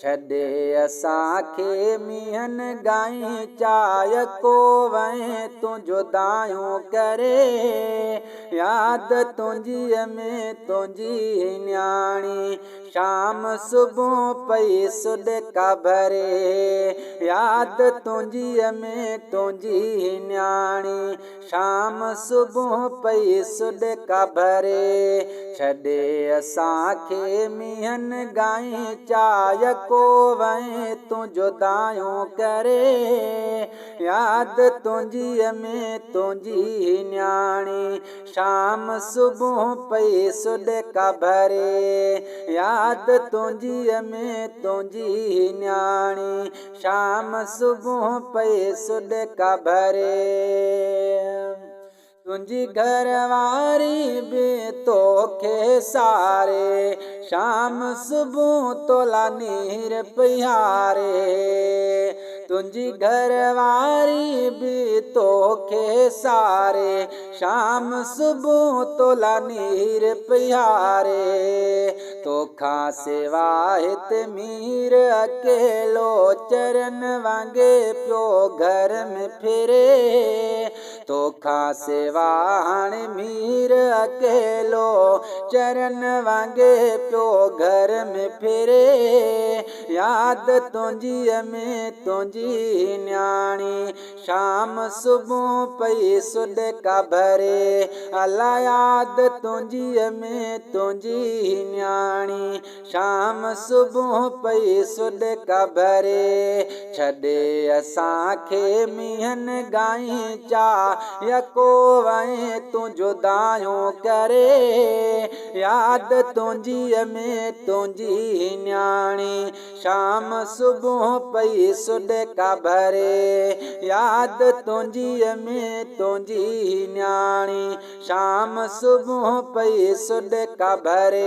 छॾे असांखे मींहनि गाई चाय को वहे तूं जुदायूं करे यादि तुंहिंजीअ में तुंहिंजी न्याणी शाम सुबुह पई सुॾका भरे यादि तुंहिंजीअ में तुंहिंजी न्याणी शाम सुबुह पई सुॾका भरे छॾे असांखे मींहनि गाई चाय को वहे तूं जुदायूं करे यादि तुंहिंजीअ में तुंहिंजी न्याणी शाम सुबुह पई सुॾका भरे यादि तुंहिंजीअ में तुंहिंजी न्याणी शाम सुबुह पई सुॾका भरे तुंहिंजी घरवारी बि तोखे सारे शाम सुबुह तोला नीर पियारे तुंहिंजी घरवारी बि तोखे सारे शाम सुबुह तोला नीर पियारे तोखां सिवा हिते मीर अकेलो चरन वांगे पियो घर में फिरे तोखां सिवा हाणे मीर अकेलो चरन वांगे पियो घर में फिरे यादि तुंहिंजीअ में तुंहिंजी न्याणी शाम सुबुह पई सुॾका भरे अला यादि तुंहिंजीअ में तुंहिंजी न्याणी शाम सुबुह पई सुॾका भरे छॾे असांखे मींहनि गाई चाय को वहे तूं जुदायूं करे यादि तुंहिंजीअ में तुंहिंजी न्याणी शाम सुबुह पई सुॾका भरे यादि तुंहिंजीअ में तुंहिंजी न्याणी शाम सुबुह पई सुॾका भरे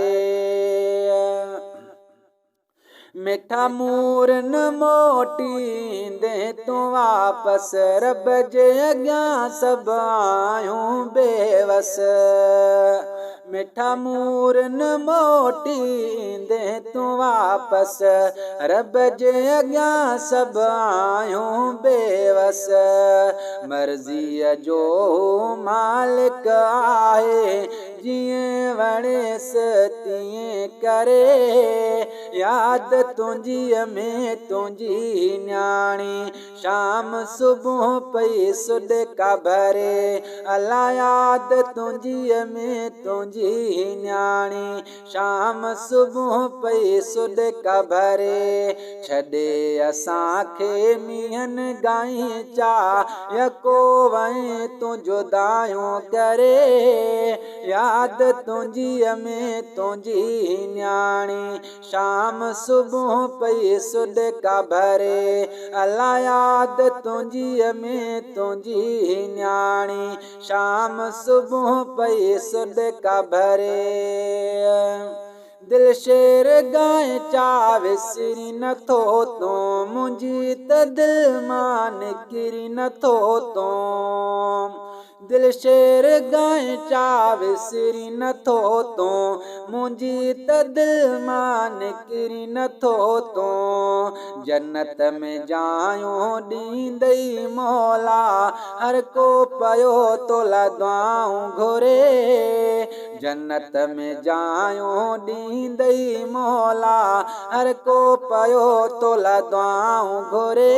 मिठा मूर न मोटींदे तूं वापसि रब जे अॻियां सभु आहियूं बेवस मिठा मूर न मोटींदे तूं वापसि रब जे अॻियां सभु आहियूं बेवस मर्ज़ीअ जो मालिक आहे जीअं वणेसि तीअं करे यादि तुंहिंजीअ में तुंहिंजी न्याणी शाम सुबुह पई सुॾका भरे अला यादि तुंहिंजीअ में तुंहिंजी न्याणी शाम सुबुह पई सुॾका भरे छॾे असांखे मींहनि गाई चाय को वहे तूं जुदायूं करे यादि तुंहिंजीअ में तुंहिंजी न्याणी शाम सुबुह पई सुॾका भरे अला यादि तुंहिंजीअ में तुंहिंजी न्याणी शाम सुबुह पई सुॾका भरे दिल शेर गाए चा विसरी नथो तूं मुंहिंजी त दिल मां निकिरी नथो तूं दिल शेर गाए चा विसरी नथो तूं मुंहिंजी त दिल मां निकिरी नथो तूं जन्नत में जायूं ॾींदई मौला हर को पयो तोला दुआऊं घुरे जन्नत में जायूं ॾींदई मौला हर को पयो तोला दुआऊं घुरे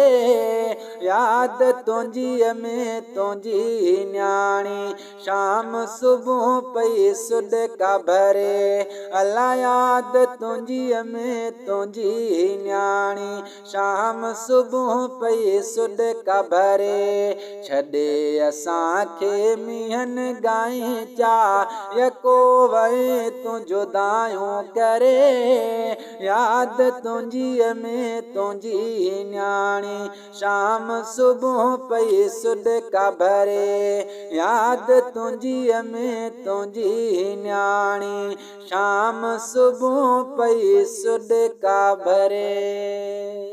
यादि तुंहिंजीअ में तुंहिंजी न्याणी शाम सुबुह पई सुॾका भरे अला यादि तुंहिंजीअ में तुंहिंजी न्याणी शाम सुबुह पई सुॾका भरे छॾे असांखे मींहनि गाई चाय को वहे तूं जुदायूं करे यादि तुंहिंजीअ में तुंहिंजी न्याणी शाम सुबुह पई सुॾका भरे यादि तुंहिंजीअ में तुंहिंजी न्याणी शाम सुबुह पई सुॾका भरे।